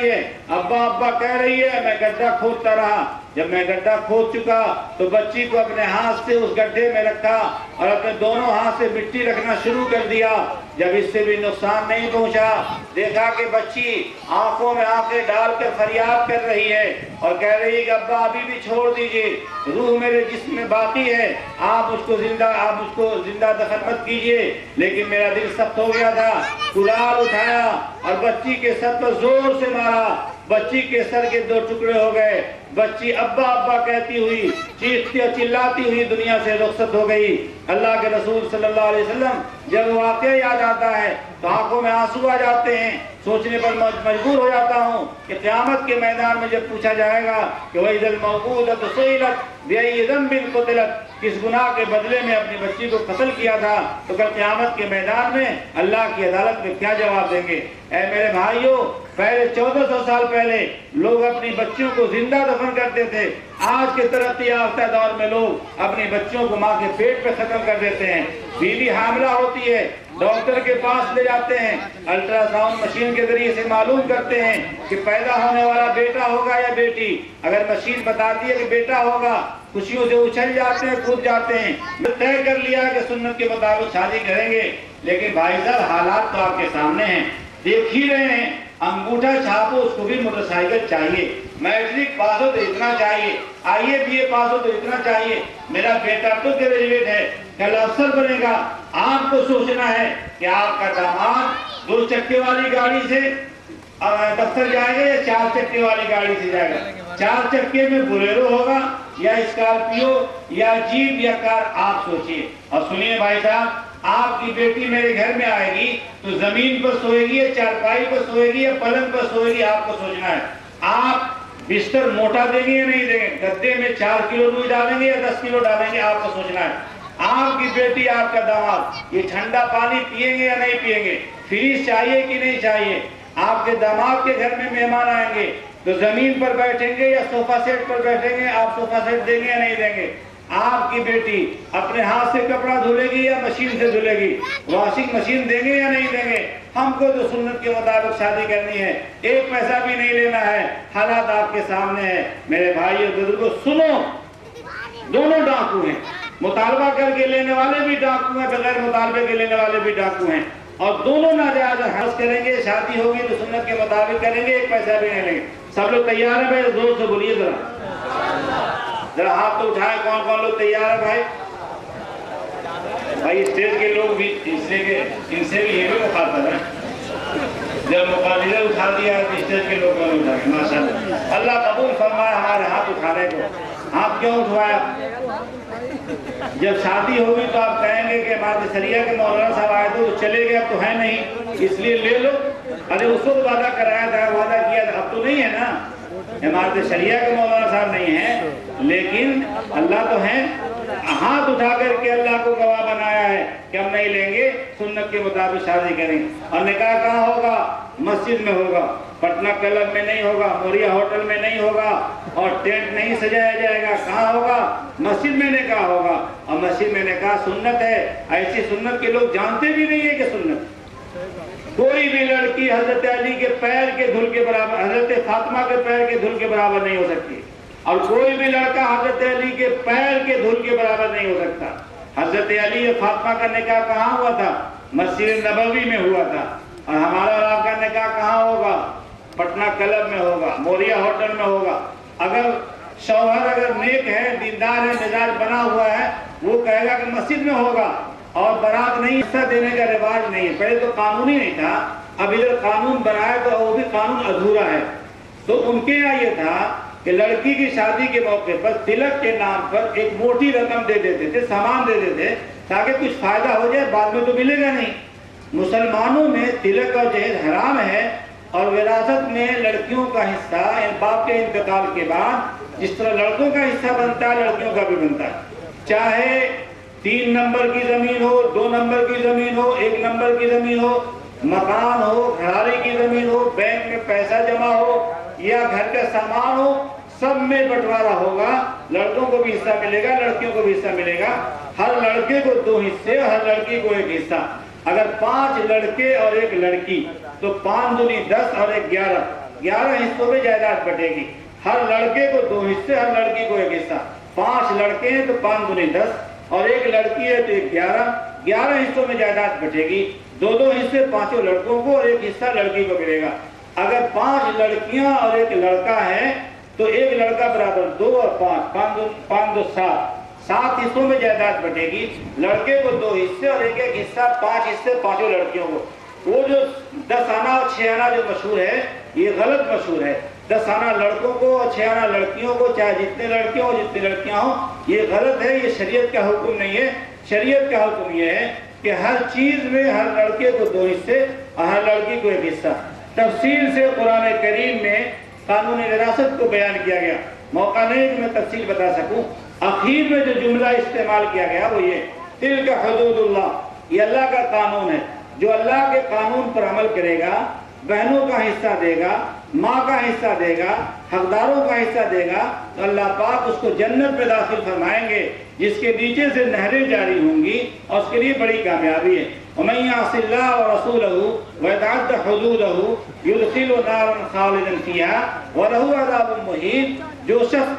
ابا ابا کہہ رہی ہے، میں گڈھا کھودتا رہا۔ جب میں گڈھا کھود چکا تو بچی کو اپنے ہاتھ سے اس گڈھے میں رکھا اور اپنے دونوں ہاتھ سے مٹی رکھنا شروع کر دیا۔ جب اس سے بھی نقصان نہیں پہنچا، دیکھا کہ بچی آنکھوں میں آنکھیں ڈال کر فریاد کر رہی ہے اور کہہ رہی ہے کہ ابا ابھی بھی چھوڑ دیجئے، روح میرے جسم میں باقی ہے، آپ مجھ کو زندہ دفن مت کیجئے۔ لیکن میرا دل سخت ہو گیا تھا، کلال اٹھایا اور بچی کے سر پر زور سے مارا۔ بچی کے سر کے 2 ٹکڑے ہو گئے۔ بچی ابا ابا کہتی ہوئی، چیختی اور چلاتی ہوئی دنیا سے رخصت ہو گئی۔ اللہ کے رسول صلی اللہ علیہ وسلم جب واقعہ یاد آتا ہے تو آنکھوں میں آنسو آ جاتے ہیں۔ سوچنے پر مجبور ہو جاتا ہوں کہ قیامت کے میدان میں جب پوچھا جائے گا کہ وَإِذَا الْمَوْءُودَةُ سُئِلَتْ بِأَيِّ ذَنبٍ قُتِلَتْ، کس گناہ کے بدلے میں اپنی بچی کو قتل کیا تھا، تو کل قیامت کے میدان میں اللہ کی عدالت میں کیا جواب دیں گے؟ اے میرے بھائیوں، پہلے 1400 سال پہلے لوگ اپنی بچیوں کو زندہ دفن کرتے تھے۔ آج کے ترقی یافتہ دور میں لوگ اپنی بچیوں کو ماں کے پیٹ پہ ختم کر دیتے ہیں۔ بیوی حاملہ ہوتی ہے، ڈاکٹر کے پاس لے جاتے ہیں، الٹرا ساؤنڈ مشین کے ذریعے سے معلوم کرتے ہیں کہ پیدا ہونے والا بیٹا ہوگا یا بیٹی۔ اگر مشین بتاتی ہے کہ بیٹا ہوگا، خوشیوں سے اچھل جاتے ہیں، کود جاتے ہیں۔ طے کر لیا کہ سنت کے مطابق شادی کریں گے، لیکن بھائی صاحب حالات تو آپ کے سامنے ہیں، دیکھ ہی رہے ہیں۔ انگوٹھا چھاپو، اس کو بھی موٹر سائیکل چاہیے، میٹرک پاس ہو تو اتنا چاہیے، آئی اے بی اے پاس ہو تو اتنا چاہیے، میرا بیٹا تو گریجویٹ ہے، کل افسر بنے گا۔ آپ کو سوچنا ہے کہ آپ کا داماد 2 چکے والی گاڑی سے دفتر جائے گا یا 4 چکے والی گاڑی سے جائے گا؟ 4 چکے میں بولیرو ہوگا یا اسکارپیو یا جیپ یا کار، آپ سوچئے۔ اور سنیے بھائی صاحب، آپ کی بیٹی میرے گھر میں آئے گی تو زمین پر سوئے گی یا چارپائی پر سوئے گی یا پلنگ پر سوئے گی، آپ کو سوچنا ہے۔ آپ بستر موٹا دیں گے یا نہیں دیں گے؟ گدے میں 4 کلو روئی ڈالیں گے یا 10 کلو ڈالیں گے، آپ کو سوچنا ہے۔ آپ کی بیٹی، آپ کا داماد یہ ٹھنڈا پانی پیئیں گے یا نہیں پیئیں گے؟ فریج چاہیے کہ نہیں چاہیے؟ آپ کے داماد کے گھر میں مہمان آئیں گے تو زمین پر بیٹھیں گے یا صوفہ سیٹ پر بیٹھیں گے، آپ صوفہ سیٹ دیں گے یا نہیں دیں گے؟ آپ کی بیٹی اپنے ہاتھ سے کپڑا دھلے گی یا مشین سے دھلے گی؟ واشنگ مشین دیں گے یا نہیں دیں گے؟ ہم کو تو سنت کے مطابق شادی کرنی ہے، 1 پیسہ بھی نہیں لینا ہے، حالات آپ کے سامنے ہیں۔ میرے بھائیو بزرگوں، سنو، دونوں ڈاکو ہیں، مطالبہ کر کے لینے والے بھی ڈاکو ہیں، بغیر مطالبے کے لینے والے بھی ڈاکو ہیں، اور دونوں ناجائز حرض کریں گے۔ شادی ہوگی تو سنت کے مطابق کریں گے، 1 پیسہ بھی نہیں لیں گے۔ سب لوگ تیار ہیں بھائی؟ زور سے بولیے ذرا ہاتھ تو اٹھائے، کون کون لوگ تیار ہیں بھائی؟ بھائی اسٹیج کے لوگ بھی ان سے بھی یہ بھی مخاطب ہے، جب مقابلہ اٹھا دیا ہے تو اسٹیج کے لوگ کون اٹھا گئے؟ ماشاءاللہ، اللہ قبول فرمائے ہمارے ہاتھ اٹھانے کو۔ ہاتھ کیوں اٹھوایا؟ جب شادی ہوگی تو آپ کہیں گے کہ امارت شریعہ کے مولانا صاحب آئے تھے، وہ چلے گئے، اب تو ہے نہیں، اس لیے لے لو۔ ارے اس وقت وعدہ کرایا تھا، وعدہ کیا تھا، اب تو نہیں ہے نا۔ امارت شریعہ کے مولانا صاحب نہیں ہیں، لیکن اللہ تو ہیں۔ ہاتھ اٹھا کر کے اللہ کو گواہ بنایا ہے کہ ہم نہیں لیں گے، سنت کے مطابق شادی کریں گے۔ اور نکاح کہاں ہوگا؟ مسجد میں ہوگا، پٹنہ کلب میں نہیں ہوگا، موریا ہوٹل میں نہیں ہوگا، اور ٹینٹ نہیں سجایا جائے گا۔ کہاں ہوگا؟ مسجد میں نکاح ہوگا، اور مسجد میں نکاح سنت ہے۔ ایسی سنت کے لوگ جانتے بھی نہیں ہیں کہ سنت۔ کوئی بھی لڑکی حضرت علی کے پیر کے دھول کے برابر، حضرت فاطمہ کے پیر کے دھول کے برابر نہیں ہو سکتی، اور کوئی بھی لڑکا حضرت علی کے پیر کے دھول کے برابر نہیں ہو سکتا۔ حضرت علی اور فاطمہ کا نکاح کہاں ہوا تھا؟ مسجد نبوی میں ہوا تھا۔ اور ہمارا اور آپ کا نکاح کہاں ہوگا؟ پٹنہ کلب میں ہوگا، موریا ہوٹل میں ہوگا۔ اگر شوہر اگر نیک ہے، دیندار ہے، مزاج بنا ہوا ہے، وہ کہے گا کہ مسجد میں ہوگا، اور برات نہیں حصہ دینے کا رواج نہیں ہے۔ پہلے تو قانون ہی نہیں تھا، اب ادھر قانون بنایا تو وہ بھی قانون ادھورا ہے۔ تو ان کے یہاں یہ تھا کہ لڑکی کی شادی کے موقع پر تلک کے نام پر ایک موٹی رقم دے دیتے تھے، سامان دے دیتے تھے، تاکہ کچھ فائدہ ہو جائے، بعد میں تو ملے گا نہیں۔ مسلمانوں میں تلک اور جہیز حرام ہے، اور وراثت میں لڑکیوں کا حصہ باپ کے انتقال کے بعد جس طرح لڑکوں کا حصہ بنتا ہے، لڑکیوں کا بھی بنتا ہے۔ چاہے 3 نمبر کی زمین ہو، 2 نمبر کی زمین ہو، 1 نمبر کی زمین ہو، مکان ہو، گھرانے کی زمین ہو، بینک میں پیسہ جمع ہو یا گھر کا سامان ہو، سب میں بٹوارا ہوگا۔ لڑکوں کو بھی حصہ ملے گا، لڑکیوں کو بھی حصہ ملے گا۔ ہر لڑکے کو 2 حصے، ہر لڑکی کو 1 حصہ۔ اگر 5 لڑکے اور 1 لڑکی تو 5 دونی 10 اور 1 11، 11 حصوں میں جائیداد بٹے گی. ہر لڑکے کو 2 حصے، ہر لڑکی کو 1 حصہ. 5 لڑکے ہیں تو 5 دونی 10 اور 1 لڑکی ہے تو 11 حصوں میں جائیداد بٹے گی. 2 حصے 5 لڑکوں کو اور 1 حصہ لڑکی کو ملے گا. اگر 5 لڑکیاں اور 1 لڑکا ہے تو 1 لڑکا برابر 2 اور 5 2 7 حصوں میں جائیداد بٹے گی. لڑکے کو 2 حصے اور 1 حصہ 5 حصے 5 لڑکیوں کو. وہ جو 10 آنا اور 6 آنا جو مشہور ہے یہ غلط مشہور ہے. 10 آنا لڑکوں کو اور 6 آنا لڑکیوں کو، چاہے جتنے لڑکے ہوں جتنی لڑکیاں ہوں، یہ غلط ہے. یہ شریعت کا حکم نہیں ہے. شریعت کا حکم یہ ہے کہ ہر چیز میں ہر لڑکے کو 2 حصے اور ہر لڑکی کو 1 حصہ. تفصیل سے قرآن کریم میں قانون وراثت کو بیان کیا گیا. موقع نہیں کہ میں تفصیل بتا سکوں. اخیر میں جو جملہ استعمال کیا گیا وہ یہ تلک حدود اللہ، یہ اللہ کا قانون ہے. جو اللہ کے قانون پر عمل کرے گا، بہنوں کا حصہ دے گا، ماں کا حصہ دے گا، حقداروں کا حصہ دے گا، تو اللہ پاک اس کو جنت میں داخل فرمائیں گے جس کے نیچے سے نہریں جاری ہوں گی اور اس کے لیے بڑی کامیابی ہے. وَمَن يَعْصِ اللَّهَ وَرَسُولَهُ وَيَتَعَدَّ حُدُودَهُ يُدْخِلْهُ نَارًا خَالِدًا فِيهَا وَلَهُ عَذَابٌ مُّهِينٌ. جو شخص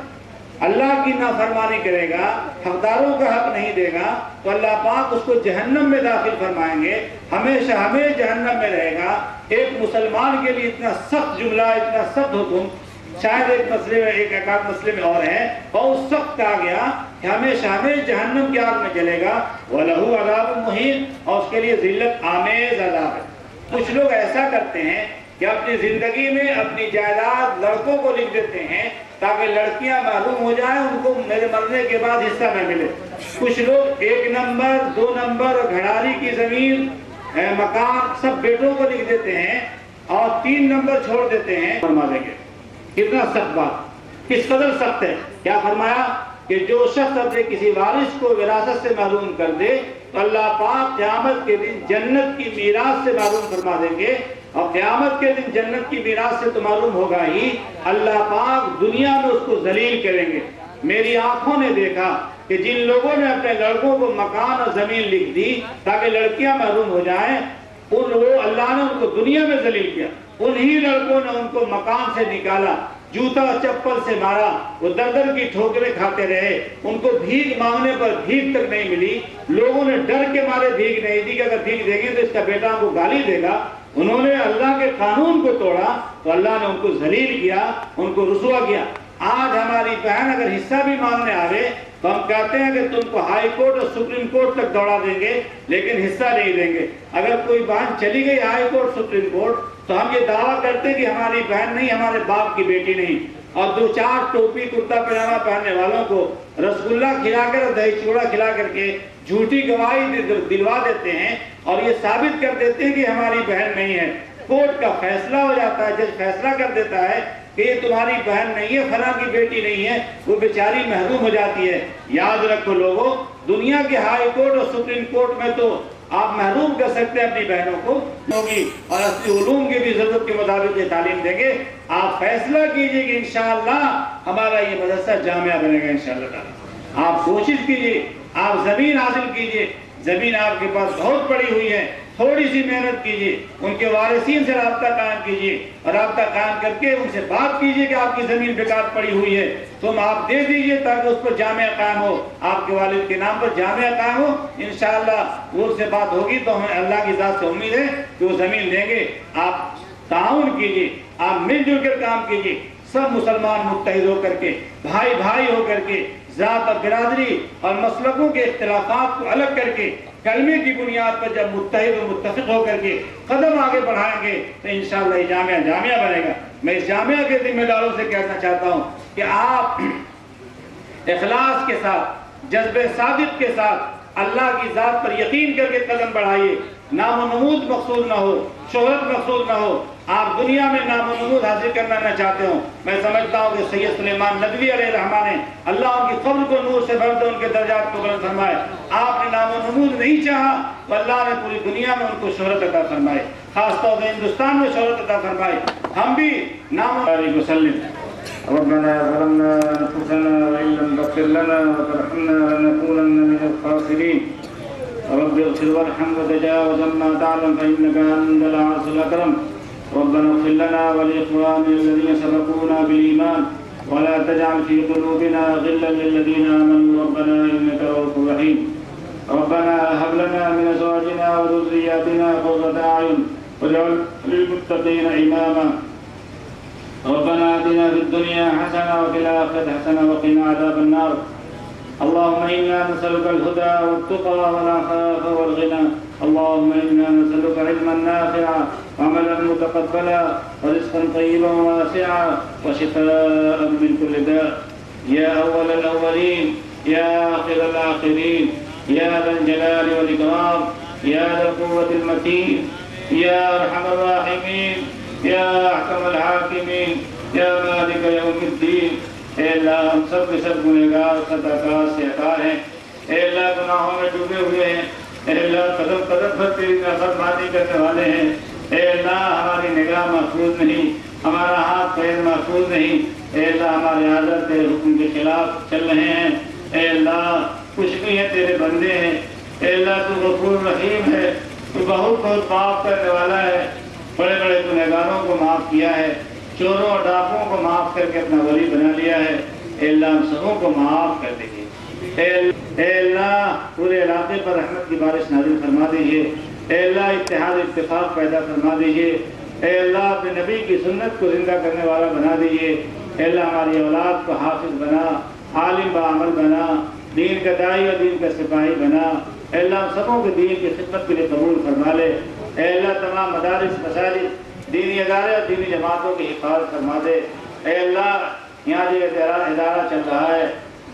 اللہ کی نافرمانی کرے گا، حقداروں کا حق نہیں دے گا، تو اللہ پاک اس کو جہنم میں داخل فرمائیں گے، ہمیشہ ہمیشہ جہنم میں رہے گا. ایک مسلمان کے لیے اتنا سخت جملہ، اتنا سخت حکم شاید ایک مسئلے میں ایک مسئلے میں اور ہے، بہت سخت کہا گیا کہ ہمیشہ ہمیشہ جہنم کی آگ میں جلے گا. وَلَهُ عَذَابٌ مُّهِينٌ، اور اس کے لیے ذلت آمیز عذاب ہے. کچھ لوگ ایسا کرتے ہیں کہ اپنی زندگی میں اپنی جائیداد لڑکوں کو لکھ دیتے ہیں تاکہ لڑکیاں معلوم ہو جائیں، ان کو میرے مرنے کے بعد حصہ نہ ملے. کچھ لوگ 1 نمبر 2 نمبر گھڑاری کی زمین مکان سب بیٹوں کو لکھ دیتے ہیں اور 3 نمبر چھوڑ دیتے ہیں. فرما دیں گے کتنا سخت بات، کس قدر سخت ہے. کیا فرمایا کہ جو شخص اپنے کسی وارث کو وراثت سے محروم کر دے تو اللہ پاک قیامت کے دن جنت کی میراث سے محروم فرما دیں گے. اور قیامت کے دن جنت کی میراث سے تو معلوم ہوگا ہی، اللہ پاک دنیا میں اس کو ذلیل کریں گے. میری آنکھوں نے دیکھا کہ جن لوگوں نے اپنے لڑکوں کو مکان اور زمین لکھ دی تاکہ لڑکیاں محروم ہو جائیں، اللہ نے ان کو دنیا میں ذلیل کیا. انہی لڑکوں نے ان کو مکان سے نکالا، جوتا چپل سے مارا، وہ در در کی ٹھوکریں کھاتے رہے. ان کو بھیک مانگنے پر بھیک تک نہیں ملی. لوگوں نے ڈر کے مارے بھیک نہیں دی کہ اگر بھیک دیں گے تو اس کا بیٹا ان کو گالی دے گا. انہوں نے اللہ کے قانون کو توڑا تو اللہ نے ان کو ذلیل کیا، ان کو رسوا کیا. آج ہماری بہن اگر حصہ بھی مانگنے آوے تو ہم کہتے ہیں کہ تم کو ہائی کورٹ اور سپریم کورٹ تک دوڑا دیں گے لیکن حصہ نہیں دیں گے. اگر کوئی بہن چلی گئی ہائی کورٹ سپریم کورٹ تو ہم یہ دعویٰ کرتے ہیں کہ ہماری بہن نہیں، ہمارے باپ کی بیٹی نہیں. اور 2-4 ٹوپی کرتا پجامہ پہننے والوں کو رسگلہ کھلا کر دہی چوڑا کھلا کر کے جھوٹی گواہی دلوا دیتے ہیں اور یہ ثابت کر دیتے ہیں کہ ہماری بہن نہیں ہے. کورٹ کا فیصلہ ہو جاتا ہے، جج فیصلہ کر دیتا ہے کہ یہ تمہاری بہن نہیں ہے، فلاں کی بیٹی نہیں ہے، وہ بیچاری محروم ہو جاتی ہے. یاد رکھو لوگوں، دنیا کے ہائی کورٹ اور سپریم کورٹ میں تو آپ محروم کر سکتے ہیں اپنی بہنوں کو ہوگی اور اصلی علوم کی بھی ضرورت کے مطابق یہ تعلیم دیں گے. آپ فیصلہ کیجئے کہ انشاءاللہ ہمارا یہ مدرسہ جامعہ بنے گا انشاءاللہ تعالی. آپ کوشش کیجئے، آپ زمین حاصل کیجئے. زمین آپ کے پاس بہت پڑی ہوئی ہے، تھوڑی سی محنت کیجئے، ان کے وارثین سے رابطہ قائم کیجئے اور رابطہ قائم کر کے ان سے بات کیجئے کہ آپ کی زمین بیکار پڑی ہوئی ہے، تم آپ دے دیجئے تاکہ اس پر جامعہ قائم ہو، آپ کے والد کے نام پر جامعہ قائم ہو. انشاءاللہ وہ سے بات ہوگی تو ہمیں اللہ کی ذات سے امید ہے کہ وہ زمین دیں گے. آپ تعاون کیجئے، آپ مل جل کر کام کیجئے. سب مسلمان متحد ہو کر کے، بھائی بھائی ہو کر کے، ذات اور برادری اور مسلکوں کے اختلافات کو الگ کر کے کلمے کی بنیاد پر جب متحد و متفق ہو کر کے قدم آگے بڑھائیں گے تو انشاءاللہ یہ جامعہ بنے گا. میں اس جامعہ کے ذمہ داروں سے کہنا چاہتا ہوں کہ آپ اخلاص کے ساتھ، جذبہ صادق کے ساتھ اللہ کی ذات پر یقین کر کے قدم بڑھائیے. نام و نمود مقصود نہ ہو، شہرت مقصود نہ ہو. آپ دنیا میں نام و نمود حاصل کرنا نہ چاہتے ہوں. میں سمجھتا ہوں کہ سید سلیمان ندوی علیہ الرحمہ نے اللہ ان کی قبر کو نور سے بھر دے، ان کے درجات کو بلند فرمائے. آپ نے نام و نمود نہیں چاہا تو اللہ نے پوری دنیا میں ان کو شہرت عطا فرمائے، خاص طور سے ہندوستان میں شہرت عطا فرمائے. ہم بھی نام و وسلم. ربنا ظلمنا انفسنا وان لم تغفر لنا وترحمنا لنكونن من الخاسرين. رب اغفر وارحم وتجاوز عما تعلم فانك انت العزيز الاكرم. ربنا اغفر لنا ولإخواننا الذين سبقونا بالإيمان ولا تجعل في قلوبنا غلا للذين آمنوا ربنا إنك رؤوف رحيم. ربنا هب لنا من أزواجنا وذرياتنا قرة أعين واجعلنا للمتقين إماما. ربنا آتنا في الدنيا حسنة وفي الآخرة حسنة وقنا عذاب النار. اللهم إنا نسألك الهدى والتقى والعفاف والغنى. اللهم إنا نسألك علما نافعا وعملا متقبلا ورزقا طيبا واسعا وشفاء من كل داء. يا أول الأولين يا آخر الآخرين يا ذا الجلال والإكرام يا ذا القوة المتين يا أرحم الراحمين يا أحكم الحاكمين يا مالك يوم الدين. اے اللہ ہم سب کے سب گنہگار خطاکار سے عطار ہیں. اے اللہ گناہوں میں ڈوبے ہوئے ہیں. اے اللہ قدم قدم پر تیری نافرمانی کرنے والے ہیں. اے اللہ ہماری نگاہ محفوظ نہیں, ہمارا ہاتھ پیر محفوظ نہیں. اے اللہ ہمارے عادت تیرے حکم کے خلاف چل رہے ہیں. اے اللہ کچھ بھی ہیں تیرے بندے ہیں. اے اللہ تو غفور رحیم ہے, تو بہت بہت معاف کرنے والا ہے. بڑے بڑے گنہگاروں کو معاف کیا ہے, چوروں اور ڈاکوؤں کو معاف کر کے اپنا ولی بنا لیا ہے. اے اللہ ہم سبوں کو معاف کر دیجیے. اے اللہ پورے علاقے پر رحمت کی بارش نازل فرما دیجیے. اے اللہ اتحاد اتفاق پیدا فرما دیجیے. اے اللہ اپنے نبی کی سنت کو زندہ کرنے والا بنا دیجیے. اے اللہ ہماری اولاد کو حافظ بنا, عالم بعمل بنا, دین کا داعی اور دین کا سپاہی بنا. اے اللہ ہم سبوں کو دین کی خدمت کے لیے قبول فرما لے. اے اللہ تمام مدارس مساجد دینی ادارے اور دینی جماعتوں کی حفاظت فرما دے. اے اللہ یہاں جو ادارہ چل رہا ہے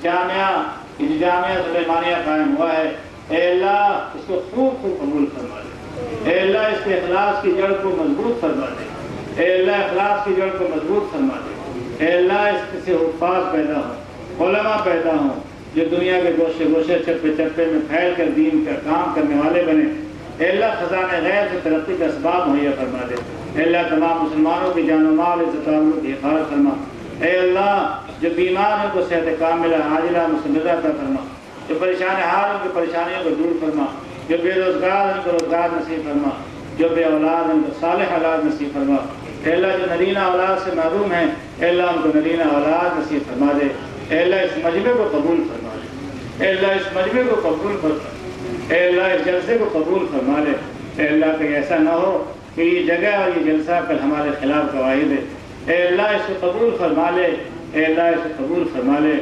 جامعہ سلیمانیہ قائم ہوا ہے, اے اللہ اس کو خوب خوب قبول فرما دے. اے اللہ اس کے اخلاص کی جڑ کو مضبوط فرما دے. اے اللہ اخلاص کی جڑ کو مضبوط فرما دے. اے اللہ اس سے حفاظ پیدا ہوں, علماء پیدا ہوں جو دنیا کے گوشے گوشے چپے چپے میں پھیل کر دین کا کام کرنے والے بنے. اے اللہ خزانہ غیب سے ترقی کا اسباب مہیا فرما دے. اے اللہ تمام مسلمانوں کی جان و مال عزت آبرو کی حفاظت فرما. اے اللہ جو بیمار ہیں کو صحت کاملہ عاجلہ مستمرہ عطا فرما. جو پریشان حال ان کی پریشانیوں کو دور فرما. جو بے روزگار ان کو روزگار نصیب فرما. جو بے اولاد ان کو صالح اولاد نصیب فرما. اے اللہ جو نرینہ اولاد سے محروم ہیں, اے اللہ ان کو نرینہ اولاد نصیب فرما دے. اے اللہ اس مجمع کو قبول فرما دے. اے اللہ اس مجمع کو قبول فرما. اے اللہ اس جلسے کو قبول فرما لے. اے اللہ کہ ایسا نہ ہو کہ یہ جگہ اور یہ جلسہ کل ہمارے خلاف گواہی دے. اے اللہ اس کو قبول فرما لے. اے اللہ اس کو قبول فرما لے.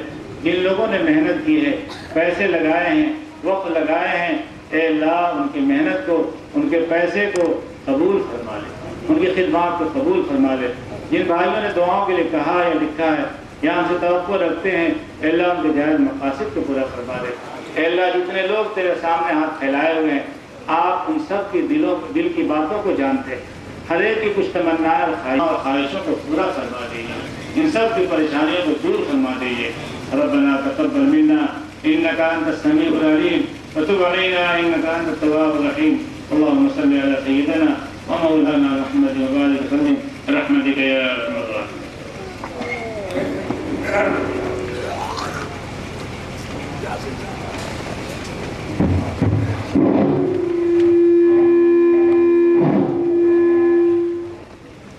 جن لوگوں نے محنت کی ہے, پیسے لگائے ہیں, وقت لگائے ہیں, اے اللہ ان کی محنت کو, ان کے پیسے کو قبول فرما لے. ان کی خدمات کو قبول فرما لے. جن بھائیوں نے دعاؤں کے لیے کہا یا لکھا ہے یا ہم سے توقع رکھتے ہیں, اے اللہ ان کے جائز مقاصد کو پورا فرما دے. اے اللہ جتنے لوگ تیرے سامنے ہاتھ پھیلائے ہوئے ہیں, آپ ان سب کی دل کی باتوں کو جانتے ہیں. ہر ایک کی کچھ تمنائیں اور خواہشوں کو پورا فرما دیجیے. ان سب کی پریشانیوں کو دور فرما دیجیے. ربنا تقبل منا انك انت السميع العليم وتب علينا انك انت التواب الرحيم. اللهم صل على سيدنا ومولانا محمد وبارك وسلم برحمتك يا ارحم الراحمين.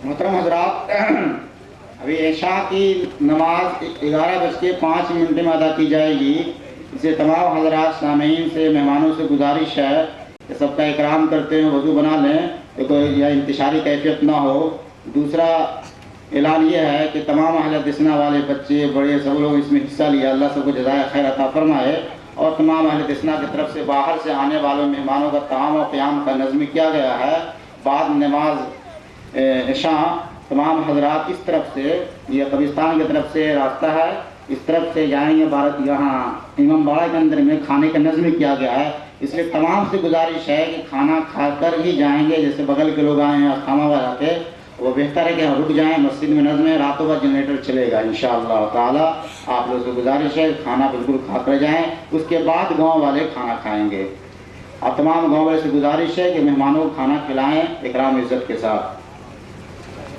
محترم حضرات, ابھی عشاء کی نماز 11:05 میں ادا کی جائے گی. اسے تمام حضرات سامعین سے, مہمانوں سے گزارش ہے کہ سب کا اکرام کرتے ہیں, وضو بنا لیں کہ کوئی یا انتشاری کیفیت نہ ہو. دوسرا اعلان یہ ہے کہ تمام اہل دسنا والے بچے بڑے سب لوگ اس میں حصہ لیا, اللہ سب کو جزائے خیر عطا فرمائے. اور تمام اہل دسنا کی طرف سے باہر سے آنے والوں مہمانوں کا طعام و قیام کا نظم کیا گیا ہے. بعد نماز عشاء تمام حضرات اس طرف سے, یہ قبرستان کی طرف سے راستہ ہے, اس طرف سے جائیں گے. بھارت یہاں امام باڑہ کے اندر میں کھانے کا نظم کیا گیا ہے, اس لیے تمام سے گزارش ہے کہ کھانا کھا کر ہی جائیں گے. جیسے بغل کے لوگ آئے ہیں خامہ والا کے, وہ بہتر ہے کہ رک جائیں. مسجد میں نظم ہے, راتوں کا جنریٹر چلے گا انشاءاللہ تعالی. آپ لوگوں سے گزارش ہے کھانا بالکل کھا کر جائیں, اس کے بعد گاؤں والے کھانا کھائیں گے. آپ تمام گاؤں والے سے گزارش ہے کہ مہمانوں کو کھانا کھلائیں اکرام عزت کے ساتھ.